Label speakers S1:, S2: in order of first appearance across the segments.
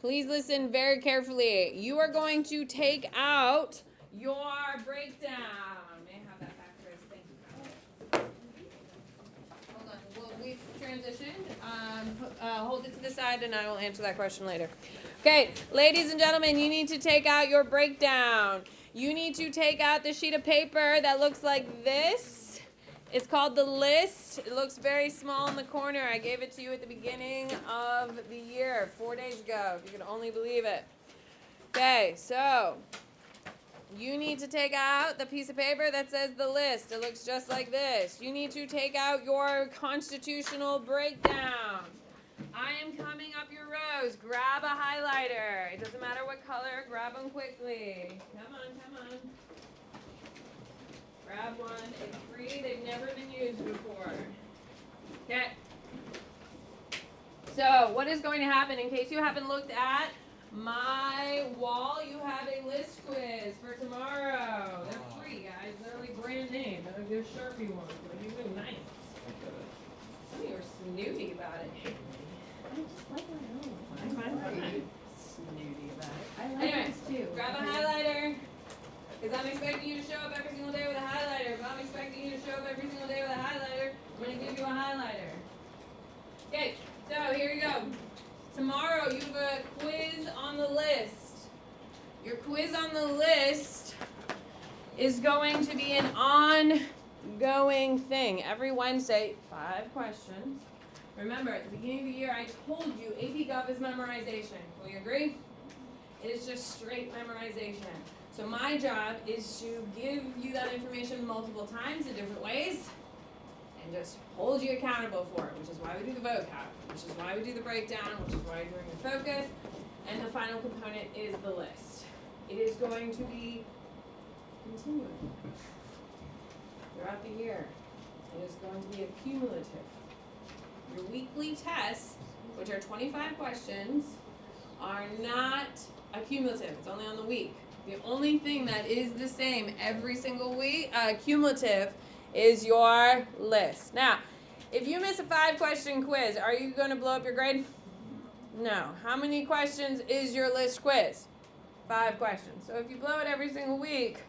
S1: Please listen very carefully. You are going to take out your breakdown. May I have that back, Chris? Thank you. Hold on. Well, we've transitioned. Hold it to the side, and I will answer that question later. Okay, ladies and gentlemen, you need to take out your breakdown. You need to take out the sheet of paper that looks like this. It's called the list. It looks very small in the corner. I gave it to you at the beginning of the year, 4 days ago, if you can only believe it. Okay, so you need to take out the piece of paper that says the list. It looks just like this. You need to take out your constitutional breakdown. I am coming up your rows. Grab a highlighter. It doesn't matter what color. Grab them quickly. Come on. Grab one. It's free. They've never been used before. Okay. So what is going to happen, in case you haven't looked at my wall, you have a list quiz for tomorrow. They're free, guys. They're like brand name. They're Sharpie ones. They're really nice. Some of you are snooty about it. I just like my own. I'm snooty about it. I like this too. Grab a highlighter. Because I'm expecting you to show up every single day with a highlighter. If I'm expecting you to show up every single day with a highlighter, I'm going to give you a highlighter. Okay, so here you go. Tomorrow you have a quiz on the list. Your quiz on the list is going to be an ongoing thing. Every Wednesday, 5 questions. Remember, at the beginning of the year, I told you APGov is memorization. Will you agree? It is just straight memorization. So my job is to give you that information multiple times in different ways and just hold you accountable for it, which is why we do the vocab, which is why we do the breakdown, which is why we're doing the focus, and the final component is the list. It is going to be continuing throughout the year. It is going to be a cumulative. Your weekly tests, which are 25 questions, are not accumulative. It's only on the week. The only thing that is the same every single week, cumulative, is your list. Now, if you miss a 5-question quiz, are you going to blow up your grade? No. How many questions is your list quiz? 5 questions. So if you blow it every single week,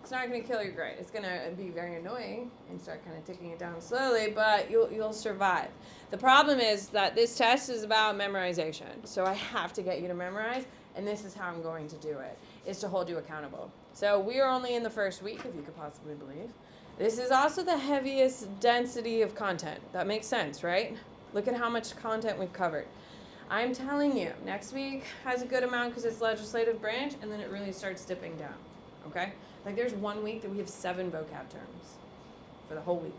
S1: it's not going to kill your grade. It's going to be very annoying and start kind of ticking it down slowly, but you'll survive. The problem is that this test is about memorization. So I have to get you to memorize, and this is how I'm going to do it, is to hold you accountable. So we are only in the first week, if you could possibly believe. This is also the heaviest density of content. That makes sense, right? Look at how much content we've covered. I'm telling you, next week has a good amount because it's legislative branch, and then it really starts dipping down, okay? Like there's 1 week that we have 7 vocab terms for the whole week.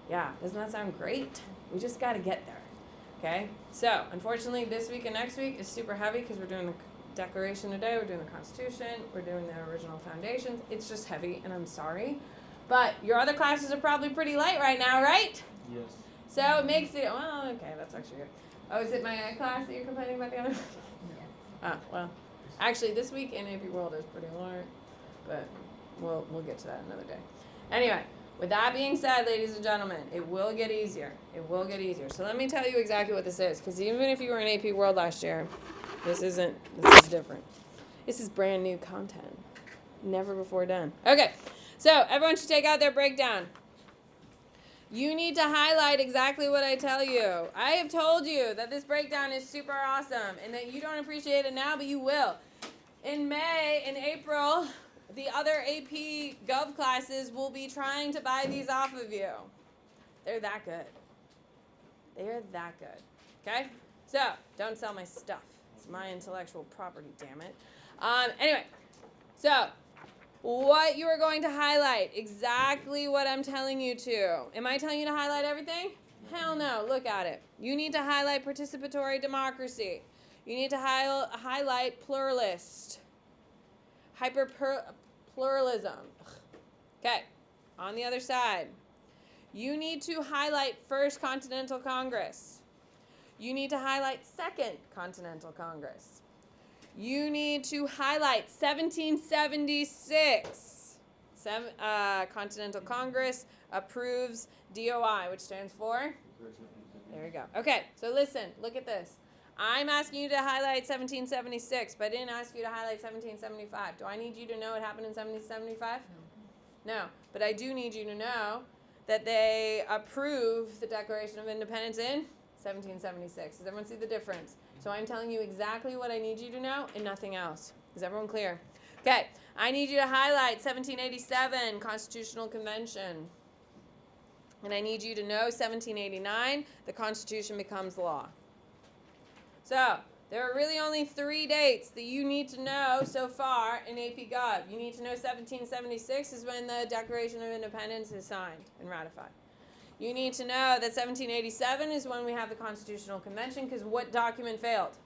S1: Yeah, doesn't that sound great? We just got to get there, okay? So, unfortunately, this week and next week is super heavy because we're doing the Declaration today, we're doing the Constitution, we're doing the original foundations. It's just heavy, and I'm sorry. But your other classes are probably pretty light right now, right?
S2: Yes.
S1: So it makes it, well, okay, that's actually good. Oh, is it my class that you're complaining about the other?
S2: Yes.
S1: Ah, well, actually, this week in AP World is pretty light, but we'll get to that another day. Anyway, with that being said, ladies and gentlemen, it will get easier. It will get easier. So let me tell you exactly what this is, because even if you were in AP World last year, this is different. This is brand new content. Never before done. Okay, so everyone should take out their breakdown. You need to highlight exactly what I tell you. I have told you that this breakdown is super awesome and that you don't appreciate it now, but you will. In May and April, the other APGov classes will be trying to buy these off of you. They're that good. They are that good. Okay? So, don't sell my stuff. It's my intellectual property, damn it. Anyway, so what you are going to highlight, exactly what I'm telling you to. Am I telling you to highlight everything? Hell no, look at it. You need to highlight participatory democracy. You need to highlight pluralist. Hyper-pluralism. Okay, on the other side. You need to highlight First Continental Congress. You need to highlight Second Continental Congress. You need to highlight 1776. Continental Congress approves DOI, which stands for? There you go. Okay, so listen, look at this. I'm asking you to highlight 1776, but I didn't ask you to highlight 1775. Do I need you to know what happened in 1775? No. But I do need you to know that they approved the Declaration of Independence in 1776. Does everyone see the difference? So I'm telling you exactly what I need you to know and nothing else. Is everyone clear? Okay. I need you to highlight 1787, Constitutional Convention. And I need you to know 1789, the Constitution becomes law. So, there are really only 3 dates that you need to know so far in APGov. You need to know 1776 is when the Declaration of Independence is signed and ratified. You need to know that 1787 is when we have the Constitutional Convention, because what document failed?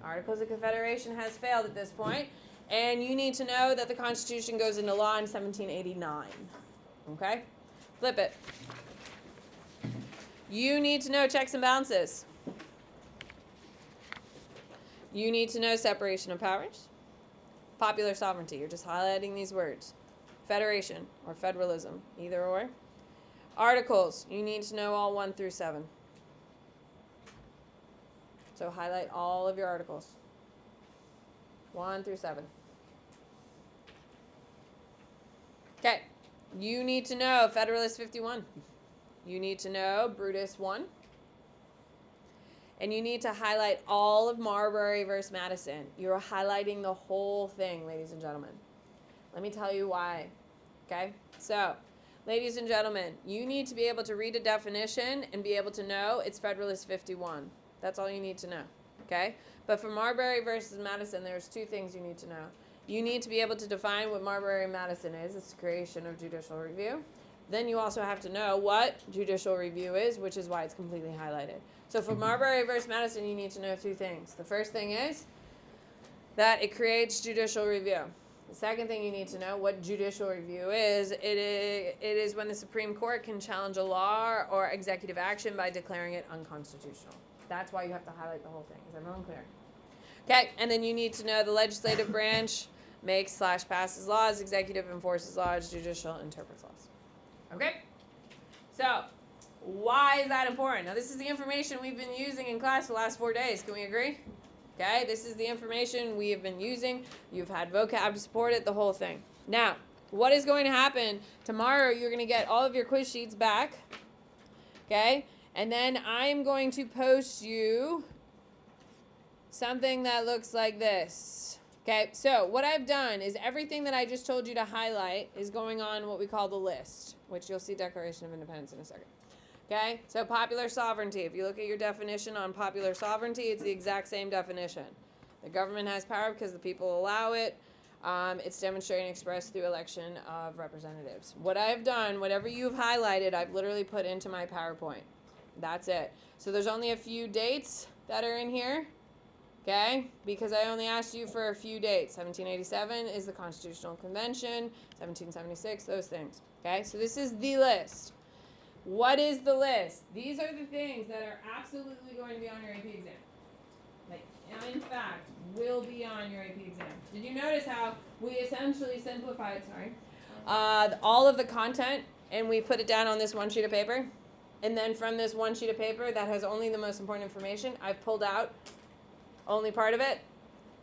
S1: Articles of Confederation has failed at this point. And you need to know that the Constitution goes into law in 1789. Okay? Flip it. You need to know checks and balances. You need to know separation of powers. Popular sovereignty. You're just highlighting these words. Federation or federalism. Either or. Articles. You need to know all 1 through 7. So highlight all of your articles. 1 through 7. Okay. You need to know Federalist 51. You need to know Brutus 1. And you need to highlight all of Marbury versus Madison. You're highlighting the whole thing, ladies and gentlemen. Let me tell you why. Okay? So, ladies and gentlemen, you need to be able to read a definition and be able to know it's Federalist 51. That's all you need to know. Okay? But for Marbury versus Madison, there's 2 things you need to know. You need to be able to define what Marbury and Madison is. It's the creation of judicial review. Then you also have to know what judicial review is, which is why it's completely highlighted. So for Marbury versus Madison, you need to know 2 things. The first thing is that it creates judicial review. The second thing you need to know what judicial review is, it is when the Supreme Court can challenge a law or executive action by declaring it unconstitutional. That's why you have to highlight the whole thing. Is everyone clear? Okay, and then you need to know the legislative branch makes/passes laws, executive enforces laws, judicial interprets laws. Okay? So, why is that important? Now, this is the information we've been using in class the last 4 days. Can we agree? Okay, this is the information we have been using. You've had vocab to support it, the whole thing. Now, what is going to happen? Tomorrow, you're going to get all of your quiz sheets back. Okay? And then I'm going to post you something that looks like this. Okay, so what I've done is everything that I just told you to highlight is going on what we call the list, which you'll see Declaration of Independence in a second. Okay, so popular sovereignty. If you look at your definition on popular sovereignty, it's the exact same definition. The government has power because the people allow it. It's demonstrated and expressed through election of representatives. What I've done, whatever you've highlighted, I've literally put into my PowerPoint. That's it. So there's only a few dates that are in here. Okay, because I only asked you for a few dates. 1787 is the Constitutional Convention, 1776, those things. Okay, so this is the list. What is the list? These are the things that are absolutely going to be on your AP exam. Like, in fact, will be on your AP exam. Did you notice how we essentially simplified, all of the content, and we put it down on this one sheet of paper? And then from this one sheet of paper that has only the most important information, I've pulled out only part of it.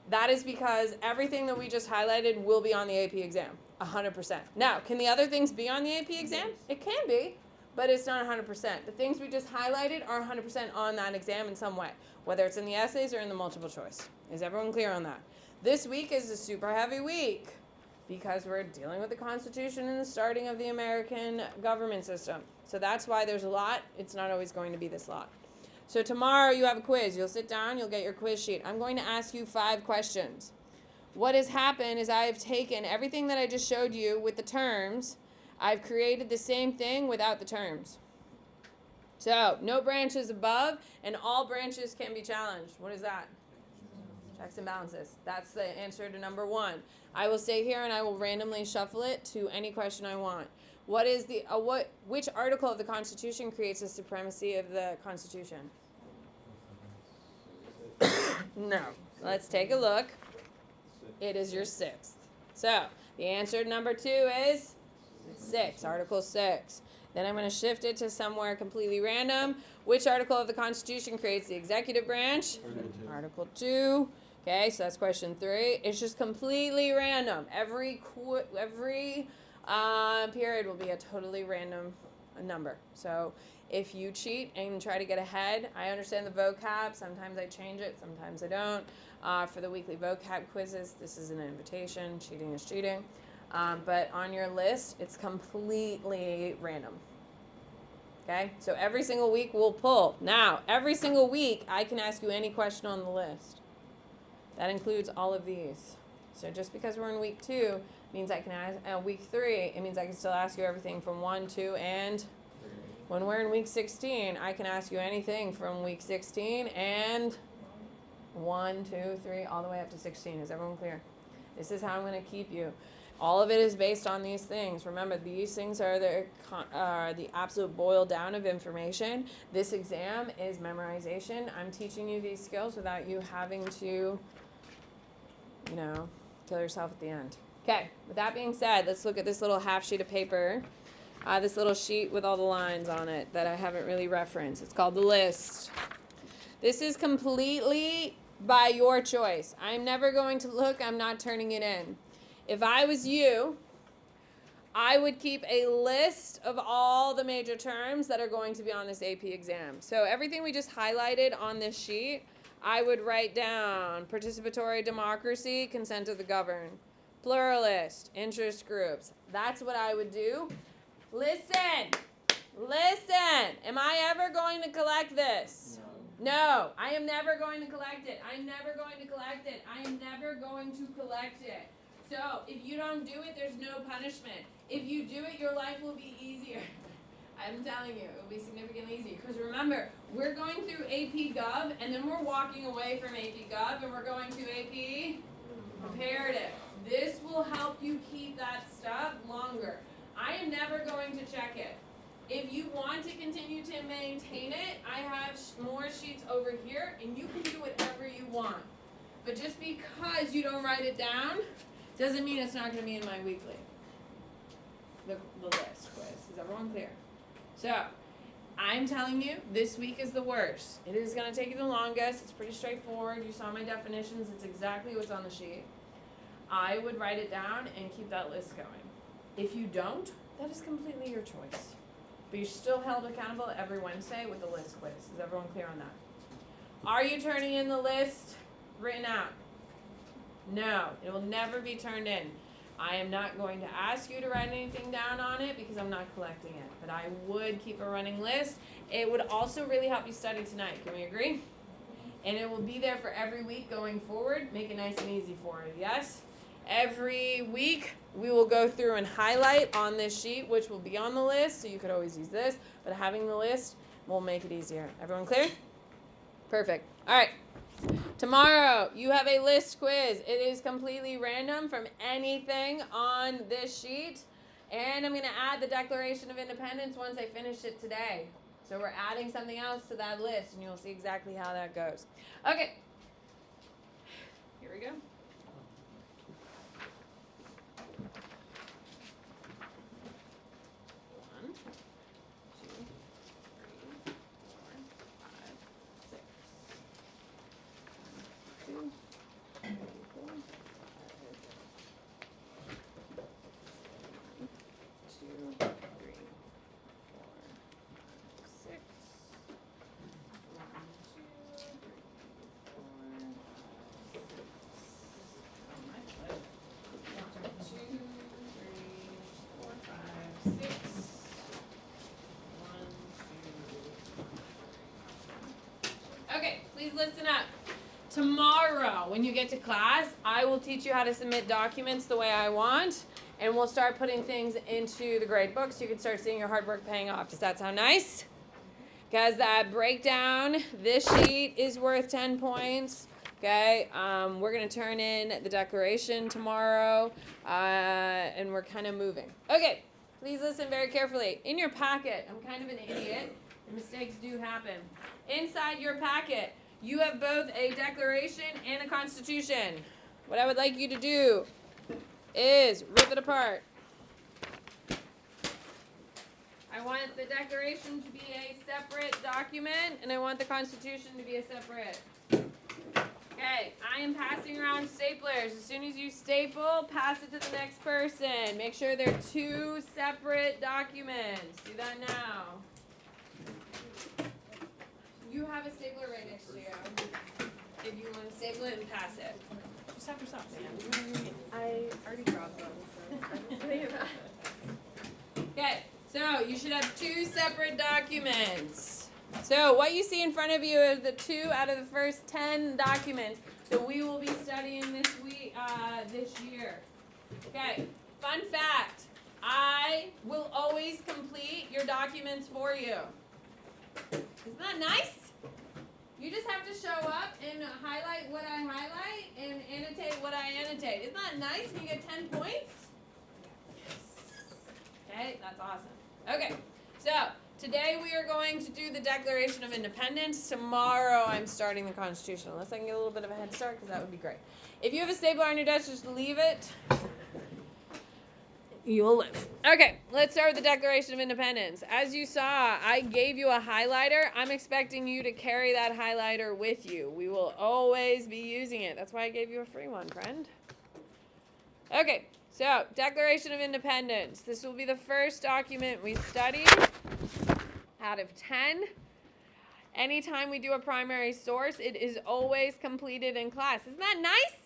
S1: That is because everything that we just highlighted will be on the AP exam, 100%. Now, can the other things be on the AP exam? It can be, but it's not 100%. The things we just highlighted are 100% on that exam in some way, whether it's in the essays or in the multiple choice. Is everyone clear on that? This week is a super heavy week because we're dealing with the Constitution and the starting of the American government system. So that's why there's a lot. It's not always going to be this lot. So tomorrow you have a quiz. You'll sit down, you'll get your quiz sheet. I'm going to ask you 5 questions. What has happened is I have taken everything that I just showed you with the terms. I've created the same thing without the terms. So, no branches above, and all branches can be challenged. What is that? Checks and balances. That's the answer to number 1. I will stay here and I will randomly shuffle it to any question I want. What is the which article of the Constitution creates the supremacy of the Constitution? No. Let's take a look. It is your 6th. So, the answer to number 2 is 6, Article 6. Then I'm going to shift it to somewhere completely random. Which article of the Constitution creates the executive branch? Article 2. Okay, so that's question 3. It's just completely random. Every period will be a totally random number. So if you cheat and try to get ahead, I understand the vocab. Sometimes I change it, sometimes I don't. For the weekly vocab quizzes, this is an invitation. Cheating is cheating. But on your list, it's completely random. Okay, so every single week we'll pull. Now, every single week I can ask you any question on the list. That includes all of these. So just because we're in week 2 means I can ask week 3. It means I can still ask you everything from 1, 2, and when we're in week 16, I can ask you anything from week 16 and 1, 2, 3, all the way up to 16. Is everyone clear? This is how I'm going to keep you. All of it is based on these things. Remember, these things are the absolute boil down of information. This exam is memorization. I'm teaching you these skills without you having to, kill yourself at the end. Okay, with that being said, let's look at this little half sheet of paper. This little sheet with all the lines on it that I haven't really referenced. It's called the list. This is completely by your choice. I'm never going to look. I'm not turning it in. If I was you, I would keep a list of all the major terms that are going to be on this AP exam. So everything we just highlighted on this sheet, I would write down: participatory democracy, consent of the governed, pluralist, interest groups. That's what I would do. Listen. Am I ever going to collect this? No, I am never going to collect it. I'm never going to collect it. I am never going to collect it. So if you don't do it, there's no punishment. If you do it, your life will be easier. I'm telling you, it will be significantly easier. Because remember, we're going through APGov, and then we're walking away from APGov, and we're going to AP Comparative. This will help you keep that stuff longer. I am never going to check it. If you want to continue to maintain it, I have more sheets over here, and you can do whatever you want. But just because you don't write it down doesn't mean it's not going to be in my weekly. The list quiz. Is everyone clear? So, I'm telling you, this week is the worst. It is going to take you the longest. It's pretty straightforward. You saw my definitions. It's exactly what's on the sheet. I would write it down and keep that list going. If you don't, that is completely your choice. But you're still held accountable every Wednesday with the list quiz. Is everyone clear on that? Are you turning in the list written out? No, it will never be turned in. I am not going to ask you to write anything down on it because I'm not collecting it. But I would keep a running list. It would also really help you study tonight. Can we agree? And it will be there for every week going forward. Make it nice and easy for you, yes? Every week we will go through and highlight on this sheet, which will be on the list, so you could always use this. But having the list will make it easier. Everyone clear? Perfect. All right. Tomorrow, you have a list quiz. It is completely random from anything on this sheet. And I'm going to add the Declaration of Independence once I finish it today. So we're adding something else to that list, and you'll see exactly how that goes. Okay. Here we go. Okay, please listen up. Tomorrow, when you get to class, I will teach you how to submit documents the way I want, and we'll start putting things into the grade book so you can start seeing your hard work paying off. Does that sound nice? Because that breakdown, this sheet is worth 10 points. Okay, we're going to turn in the declaration tomorrow, and we're kind of moving. Okay, please listen very carefully. In your packet, I'm kind of an idiot. Mistakes do happen. Inside your packet, you have both a declaration and a constitution. What I would like you to do is rip it apart. I want the Declaration to be a separate document, and I want the Constitution to be a separate. Okay, I am passing around staplers. As soon as you staple, pass it to the next person. Make sure they're two separate documents. Do that now. You have a stapler right next to you. If you want to staple it and pass it. Just have yourself, man.
S2: I already dropped them, so I don't think about it.
S1: Okay, so you should have two separate documents. So what you see in front of you are the 2 out of the first 10 documents that we will be studying this week, this year. Okay, fun fact, I will always complete your documents for you. Isn't that nice? You just have to show up and highlight what I highlight and annotate what I annotate. Isn't that nice? And you get 10 points? Okay, that's awesome. Okay, so today we are going to do the Declaration of Independence. Tomorrow I'm starting the Constitution, unless I can get a little bit of a head start, because that would be great. If you have a stapler on your desk, just leave it. You'll live. Okay, let's start with the Declaration of Independence. As you saw, I gave you a highlighter. I'm expecting you to carry that highlighter with you. We will always be using it. That's why I gave you a free one, friend. Okay, so Declaration of Independence. This will be the first document we study out of 10. Anytime we do a primary source, it is always completed in class. Isn't that nice?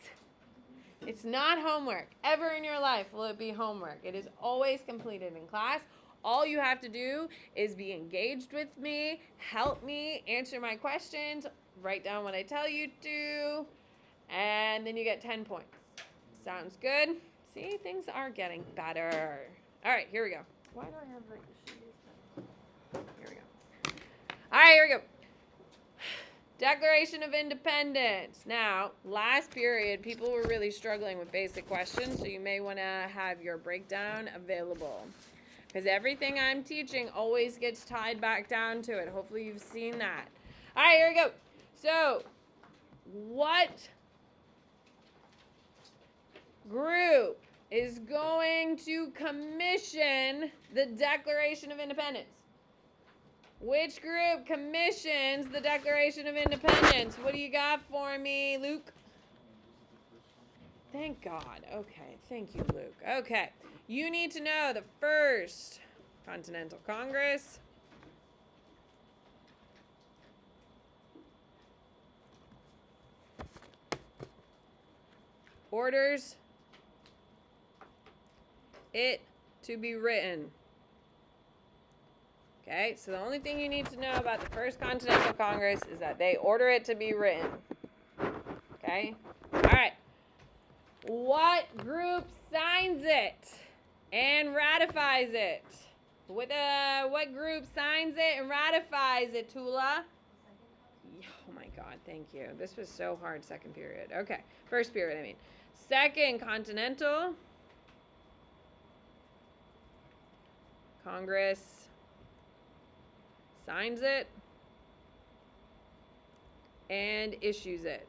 S1: It's not homework. Ever in your life will it be homework. It is always completed in class. All you have to do is be engaged with me, help me, answer my questions, write down what I tell you to, and then you get 10 points. Sounds good? See, things are getting better. All right, here we go. Why do I have like the shoes? Here we go. All right, here we go. Declaration of Independence. Now, last period, people were really struggling with basic questions, so you may want to have your breakdown available. Because everything I'm teaching always gets tied back down to it. Hopefully you've seen that. All right, here we go. So, what group is going to commission the Declaration of Independence? Which group commissions the Declaration of Independence? What do you got for me, Luke? Thank God. Okay. Thank you, Luke. Okay. You need to know the First Continental Congress. Orders it to be written. Okay, so the only thing you need to know about the First Continental Congress is that they order it to be written. Okay? All right. What group signs it and ratifies it? What group signs it and ratifies it, Tula? Oh my God, thank you. This was so hard, second period. Okay, first period, I mean. Second Continental Congress signs it and issues it.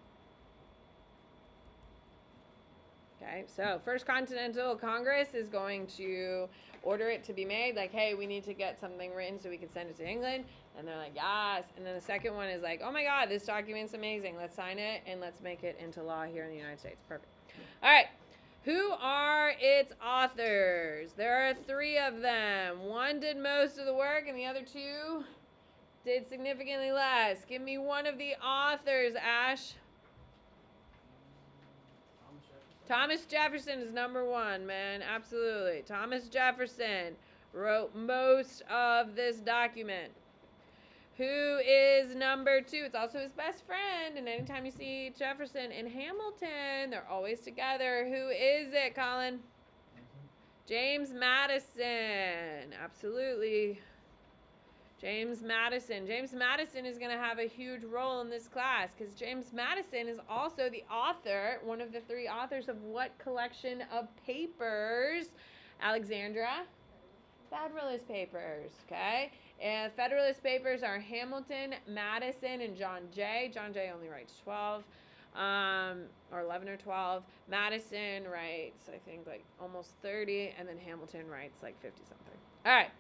S1: Okay, so First Continental Congress is going to order it to be made, like, hey, we need to get something written so we can send it to England. And they're like, yes. And then the second one is like, oh my God, this document's amazing. Let's sign it and let's make it into law here in the United States. Perfect. All right. Who are its authors? There are 3 of them. One did most of the work and the other 2 did significantly less. Give me one of the authors, Ash. Thomas Jefferson is number 1, man. Absolutely. Thomas Jefferson wrote most of this document. Who is number 2? It's also his best friend. And anytime you see Jefferson and Hamilton, they're always together. Who is it, Colin? James Madison. Absolutely. James Madison. James Madison is going to have a huge role in this class because James Madison is also the author, one of the 3 authors of what collection of papers? Alexandra? Federalist Papers, okay? And Federalist Papers are Hamilton, Madison, and John Jay. John Jay only writes 12, or 11 or 12. Madison writes, I think, like almost 30, and then Hamilton writes like 50-something. All right.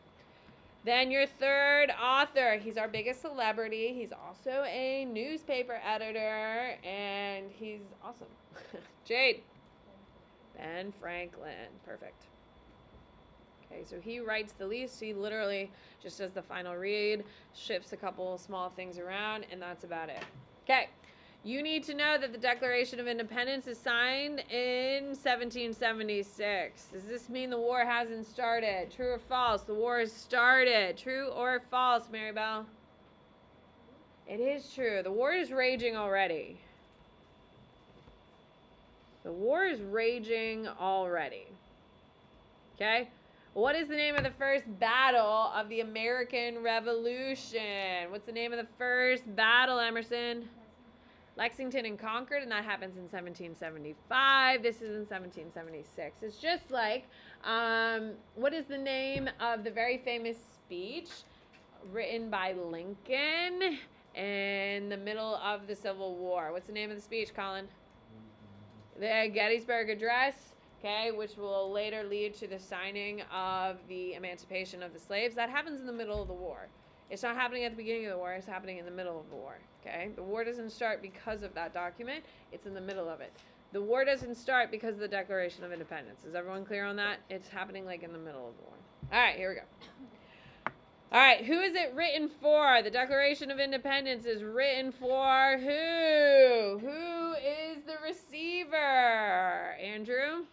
S1: Then your third author. He's our biggest celebrity. He's also a newspaper editor, and he's awesome. Jade. Ben Franklin. Perfect. Okay, so he writes the least. He literally just does the final read, shifts a couple small things around, and that's about it. Okay. You need to know that the Declaration of Independence is signed in 1776. Does this mean the war hasn't started? True or false? The war has started. True or false, Maribel? It is true. The war is raging already. The war is raging already. Okay? What is the name of the first battle of the American Revolution? What's the name of the first battle, Emerson? Lexington and Concord, and that happens in 1775. This is in 1776. It's just like, what is the name of the very famous speech written by Lincoln in the middle of the Civil War? What's the name of the speech, Colin? The Gettysburg Address, okay, which will later lead to the signing of the emancipation of the slaves. That happens in the middle of the war. It's not happening at the beginning of the war. It's happening in the middle of the war, okay? The war doesn't start because of that document. It's in the middle of it. The war doesn't start because of the Declaration of Independence. Is everyone clear on that? It's happening like in the middle of the war. All right, here we go. All right, who is it written for? The Declaration of Independence is written for who? Who is the receiver? Andrew?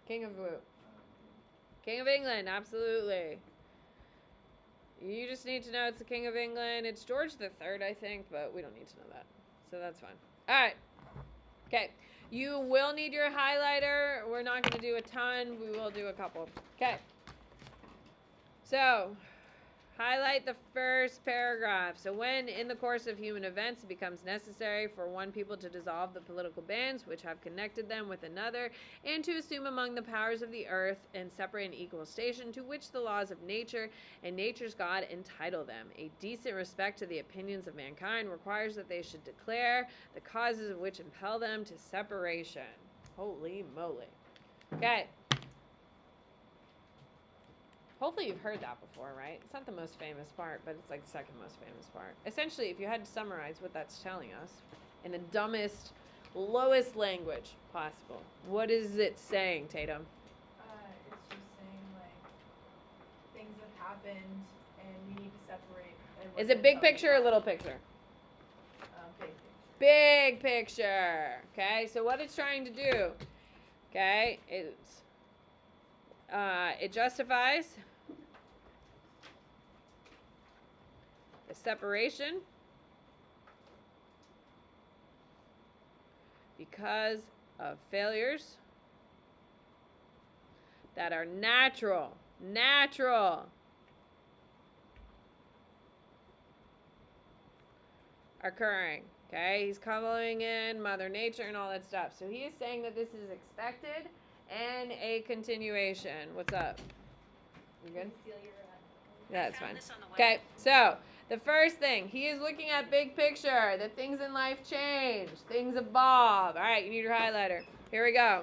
S1: King of who? King of England, absolutely. You just need to know it's the King of England. It's George III, I think, but we don't need to know that. So that's fine. All right. Okay. You will need your highlighter. We're not going to do a ton. We will do a couple. Okay. So, highlight the first paragraph. So when in the course of human events it becomes necessary for one people to dissolve the political bands which have connected them with another, and to assume among the powers of the earth and separate and equal station to which the laws of nature and nature's God entitle them, a decent respect to the opinions of mankind requires that they should declare the causes of which impel them to separation. Holy moly. Okay. Hopefully you've heard that before, right? It's not the most famous part, but it's like the second most famous part. Essentially, if you had to summarize what that's telling us in the dumbest, lowest language possible, what is it saying, Tatum?
S2: It's just saying, like, things have happened and we need to separate. And
S1: Is it big picture or little picture?
S2: Big picture.
S1: Big picture. Okay, so what it's trying to do, okay, it justifies the separation because of failures that are natural occurring. Okay, he's calling in Mother Nature and all that stuff. So he is saying that this is expected and a continuation. What's up? You good? Yeah, that's fine. Okay, so the first thing, he is looking at big picture, that things in life change, things evolve. All right, you need your highlighter. Here we go.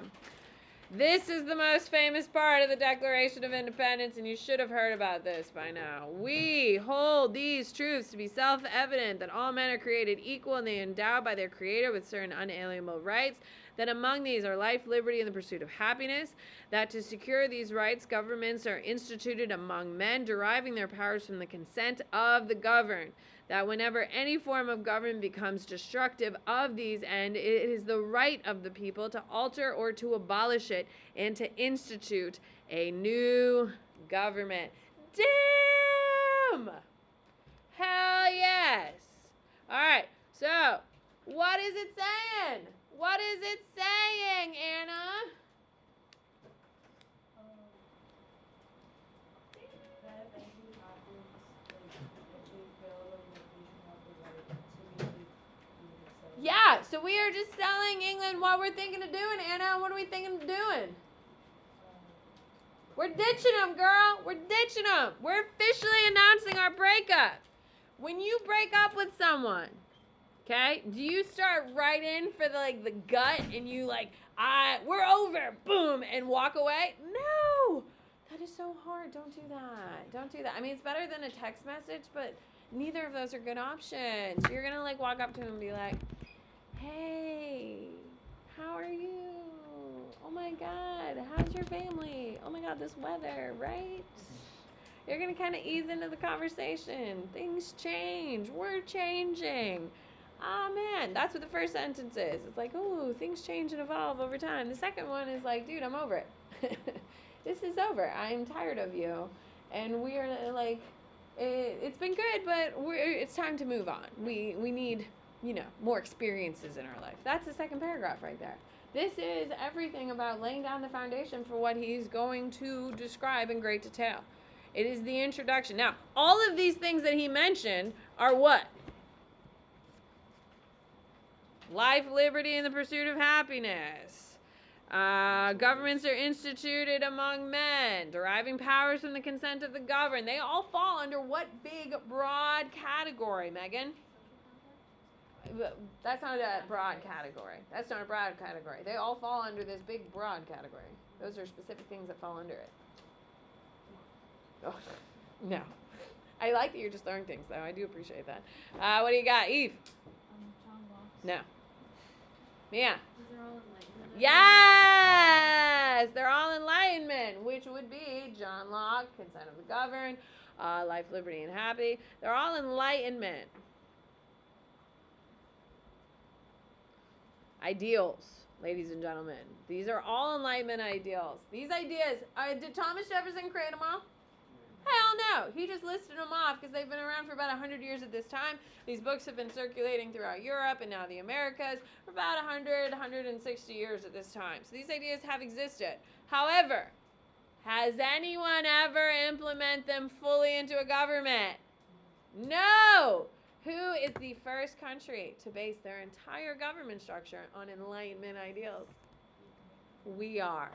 S1: This is the most famous part of the Declaration of Independence, and you should have heard about this by now. We hold these truths to be self-evident, that all men are created equal and they are endowed by their Creator with certain unalienable rights, that among these are life, liberty, and the pursuit of happiness, that to secure these rights, governments are instituted among men, deriving their powers from the consent of the governed, that whenever any form of government becomes destructive of these ends, it is the right of the people to alter or to abolish it and to institute a new government. Damn! Hell yes! All right, so what is it saying? What is it saying, Anna?
S2: That anything happens, like, if we fail, like, we should have the right to be themselves.
S1: Yeah, so we are just telling England what we're thinking of doing, Anna. What are we thinking of doing? We're ditching them, girl. We're ditching them. We're officially announcing our breakup. When you break up with someone, okay, do you start right in for the gut and you we're over, boom, and walk away? No. That is so hard. Don't do that. Don't do that. I mean, it's better than a text message, but neither of those are good options. You're going to like walk up to him and be like, hey, how are you? Oh my God, how's your family? Oh my God, this weather, right? You're going to kind of ease into the conversation. Things change. We're changing. Ah, man, that's what the first sentence is. It's like, ooh, things change and evolve over time. The second one is like, dude, I'm over it. This is over. I'm tired of you. And we are like, it's been good, but it's time to move on. We need, more experiences in our life. That's the second paragraph right there. This is everything about laying down the foundation for what he's going to describe in great detail. It is the introduction. Now, all of these things that he mentioned are what? Life, liberty, and the pursuit of happiness. Governments are instituted among men, deriving powers from the consent of the governed. They all fall under what big, broad category, Megan? That's not a broad category. That's not a broad category. They all fall under this big, broad category. Those are specific things that fall under it. Oh, no. I like that you're just throwing things, though. I do appreciate that. What do you got, Eve?
S2: John Locke.
S1: No. Mia?
S2: These are all enlightenment.
S1: Yes! They're all enlightenment, which would be John Locke, consent of the governed, life, liberty, and happy. They're all enlightenment. Ideals, ladies and gentlemen. These are all enlightenment ideals. These ideas, did Thomas Jefferson create them all? Hell no. He just listed them off because they've been around for about 100 years at this time. These books have been circulating throughout Europe and now the Americas for about 160 years at this time. So these ideas have existed. However, has anyone ever implemented them fully into a government? No. Who is the first country to base their entire government structure on Enlightenment ideals? We are.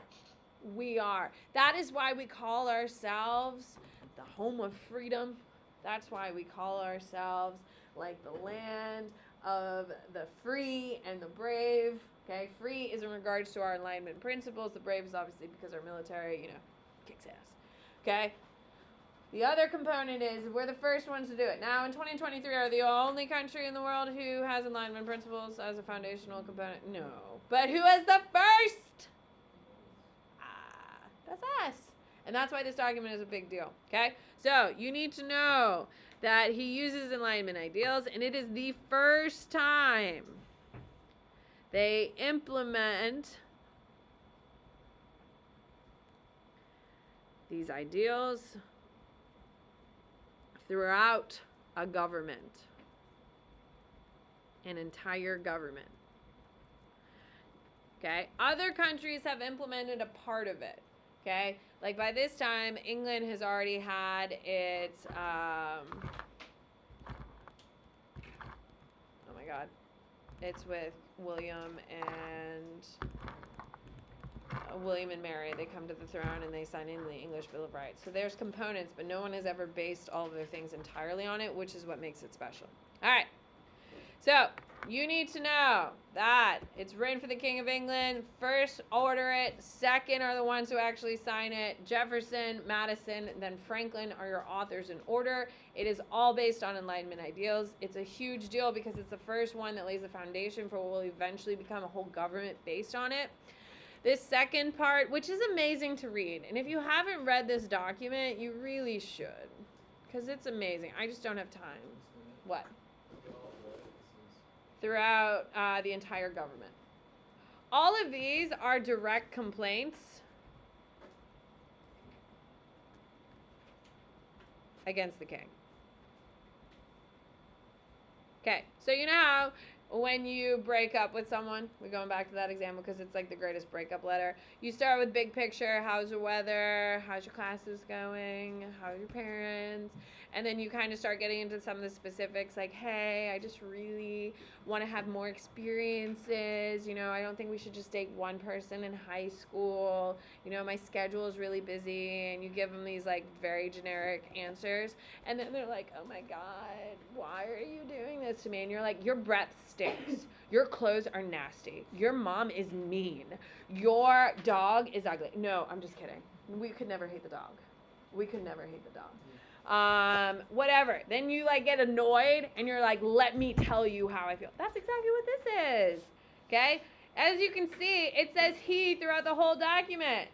S1: We are. That is why we call ourselves the home of freedom. That's why we call ourselves like the land of the free and the brave. Okay, free is in regards to our Enlightenment principles. The brave is obviously because our military, kicks ass. Okay. The other component is we're the first ones to do it. Now, in 2023, are the only country in the world who has Enlightenment principles as a foundational component? No. But who is the first? That's us. And that's why this document is a big deal. Okay? So, you need to know that he uses Enlightenment ideals, and it is the first time they implement these ideals throughout a government, an entire government. Okay? Other countries have implemented a part of it. Okay? Like by this time, England has already had its, oh my God. It's with William and Mary. They come to the throne and they sign in the English Bill of Rights. So there's components, but no one has ever based all of their things entirely on it, which is what makes it special. All right. So you need to know that it's written for the King of England. First, order it. Second are the ones who actually sign it. Jefferson, Madison, then Franklin are your authors in order. It is all based on Enlightenment ideals. It's a huge deal because it's the first one that lays the foundation for what will eventually become a whole government based on it. This second part, which is amazing to read, and if you haven't read this document, you really should, because it's amazing. I just don't have time. What? Throughout the entire government. All of these are direct complaints against the king. Okay, so you know how when you break up with someone, we're going back to that example because it's like the greatest breakup letter. You start with big picture, how's your weather, how's your classes going, how are your parents, and then you kind of start getting into some of the specifics like, hey, I just really want to have more experiences, I don't think we should just date one person in high school, my schedule is really busy, and you give them these like very generic answers, and then they're like, oh my God, why are you doing this to me? And you're like, your breath stinks, your clothes are nasty, your mom is mean, your dog is ugly. No, I'm just kidding. We could never hate the dog. We could never hate the dog. Whatever. Then you like get annoyed and you're like, let me tell you how I feel. That's exactly what this is. Okay? As you can see, it says he throughout the whole document.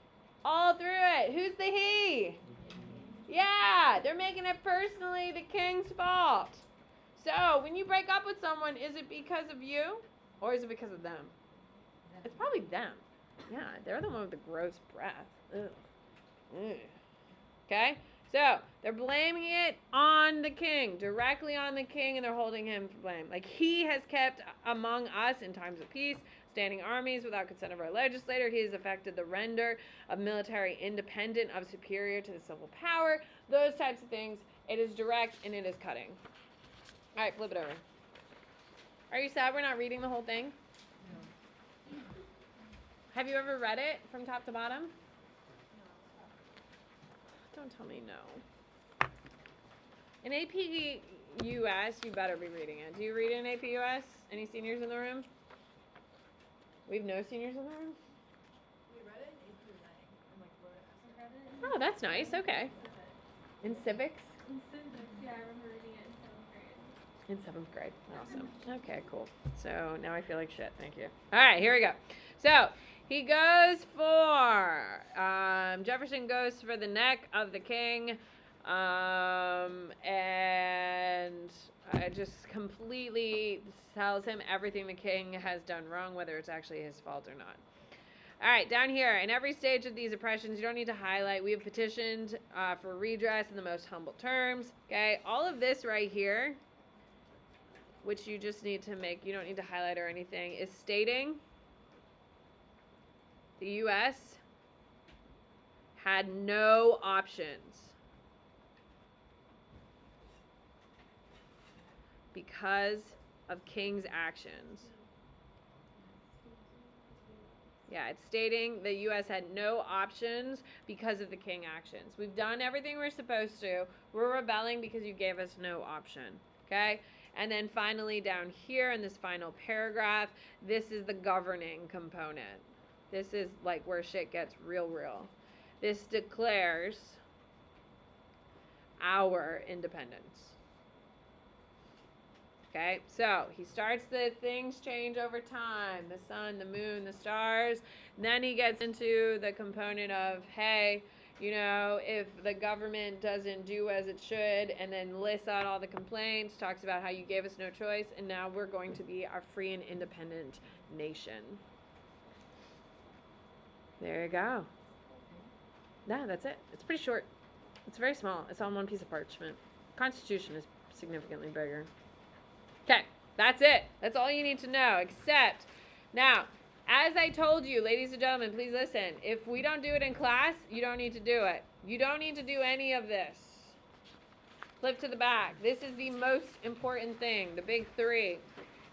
S1: All through it. Who's the he? Yeah, they're making it personally the king's fault. So, when you break up with someone, is it because of you or is it because of them? It's probably them. Yeah, they're the one with the gross breath. Ugh. Ugh. Okay? So, they're blaming it on the king, directly on the king, and they're holding him for blame. Like, he has kept among us in times of peace, standing armies without consent of our legislator. He has effected the render of military independent of superior to the civil power. Those types of things. It is direct and it is cutting. All right, flip it over. Are you sad we're not reading the whole thing?
S2: No.
S1: Have you ever read it from top to bottom? Don't tell me no. In APGus, you better be reading it. Do you read it in APGus? Any seniors in the room? We have no seniors in the room?
S2: We read it in 8th through 9th. And like wrote it as
S1: Oh, that's nice. Okay. In civics?
S2: In civics, yeah, I remember reading it in 7th grade.
S1: In 7th grade. Awesome. Okay, cool. So now I feel like shit. Thank you. All right, here we go. So he goes for, Jefferson goes for the neck of the king. And it just completely tells him everything the king has done wrong, whether it's actually his fault or not. All right, down here, in every stage of these oppressions, you don't need to highlight. We have petitioned for redress in the most humble terms. Okay, all of this right here, which you just need to make, you don't need to highlight or anything, is stating the U.S. had no options because of King's actions. Yeah, it's stating the U.S. had no options because of the King actions. We've done everything we're supposed to. We're rebelling because you gave us no option. Okay? And then finally down here in this final paragraph, this is the governing component. This is like where shit gets real. This declares our independence. Okay, so he starts the things change over time, the sun, the moon, the stars. And then he gets into the component of, hey, you know, if the government doesn't do as it should, and then lists out all the complaints, talks about how you gave us no choice, and now we're going to be a free and independent nation. There you go. Yeah, that's it. It's pretty short. It's very small. It's on one piece of parchment. Constitution is significantly bigger. Okay, that's it. That's all you need to know, except, now, as I told you, ladies and gentlemen, please listen. If we don't do it in class, you don't need to do it. You don't need to do any of this. Flip to the back. This is the most important thing, the big three.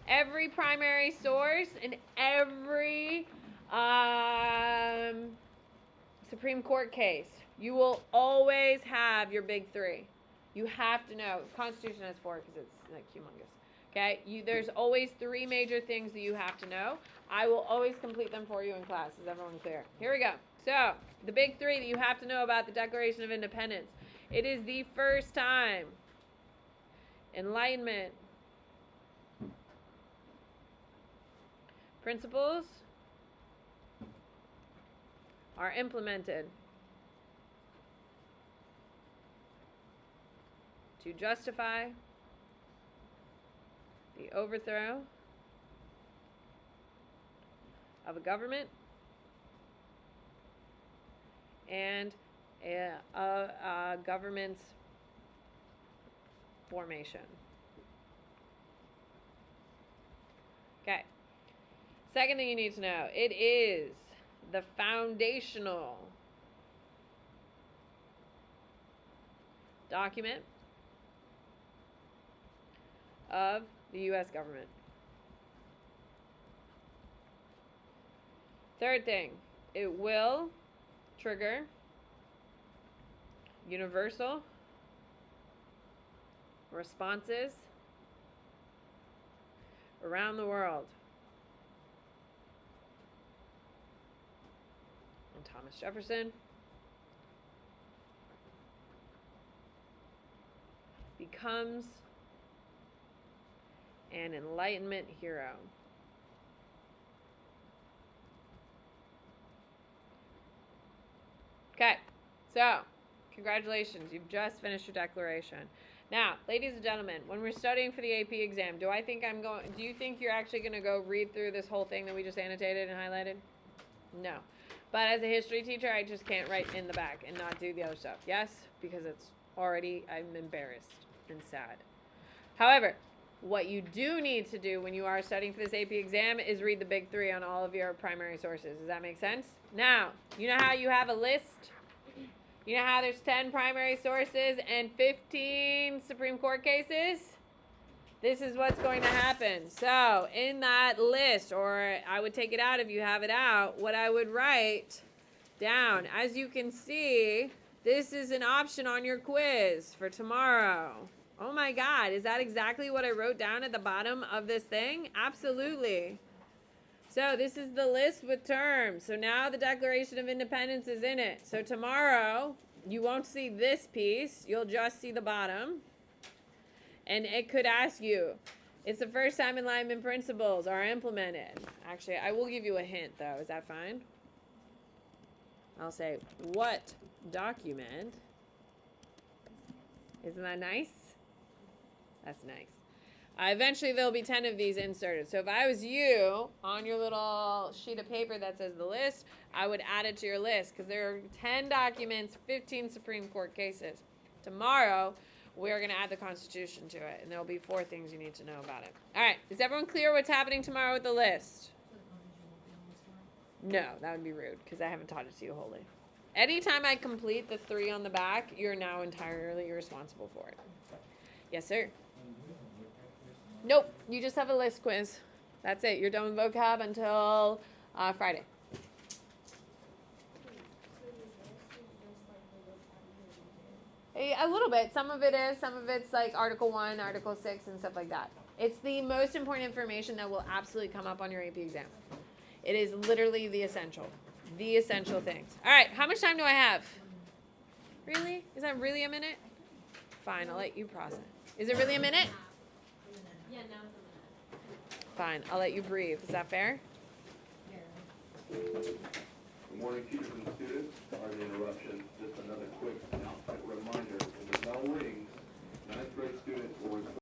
S1: Every primary source and every Supreme Court case, you will always have your big three. You have to know. The Constitution has 4 because it's like humongous. Okay, there's always 3 major things that you have to know. I will always complete them for you in class. Is everyone clear? Here we go. So, the big 3 that you have to know about the Declaration of Independence. It is the first time Enlightenment principles are implemented to justify the overthrow of a government and a government's formation. Okay. Second thing you need to know, it is the foundational document of the U.S. government. Third thing, it will trigger universal responses around the world. And Thomas Jefferson becomes an Enlightenment hero. Okay, so congratulations, you've just finished your declaration. Now, ladies and gentlemen, when we're studying for the AP exam, do you think you're actually going to go read through this whole thing that we just annotated and highlighted? No. But as a history teacher, I just can't write in the back and not do the other stuff. Yes, because I'm embarrassed and sad. However, what you do need to do when you are studying for this AP exam is read the big three on all of your primary sources. Does that make sense? Now, you know how you have a list? You know how there's 10 primary sources and 15 Supreme Court cases? This is what's going to happen. So, in that list, or I would take it out if you have it out, what I would write down, as you can see, this is an option on your quiz for tomorrow. Oh my God, is that exactly what I wrote down at the bottom of this thing? Absolutely. So this is the list with terms. So now the Declaration of Independence is in it. So tomorrow, you won't see this piece. You'll just see the bottom. And it could ask you, it's the first time Enlightenment principles are implemented. Actually, I will give you a hint, though. Is that fine? I'll say, what document? Isn't that nice? That's nice. Eventually, there'll be 10 of these inserted. So if I was you, on your little sheet of paper that says the list, I would add it to your list because there are 10 documents, 15 Supreme Court cases. Tomorrow, we're going to add the Constitution to it, and there'll be 4 things you need to know about it. All right, is everyone clear what's happening tomorrow with the list? No, that would be rude because I haven't taught it to you wholly. Anytime I complete the 3 on the back, you're now entirely responsible for it. Yes, sir. Nope, you just have a list quiz. That's it. You're done with vocab until Friday. A little bit. Some of it is. Some of it's like Article 1, Article 6, and stuff like that. It's the most important information that will absolutely come up on your AP exam. It is literally the essential things. All right, how much time do I have? Really? Is that really a minute? Fine, I'll let you process. Is it really a minute?
S2: Yeah, now it's a minute.
S1: Fine, I'll let you breathe. Is that fair?
S3: Good morning, teachers and students. Pardon the interruption. Just another quick reminder. When the bell rings, 9th grade students will report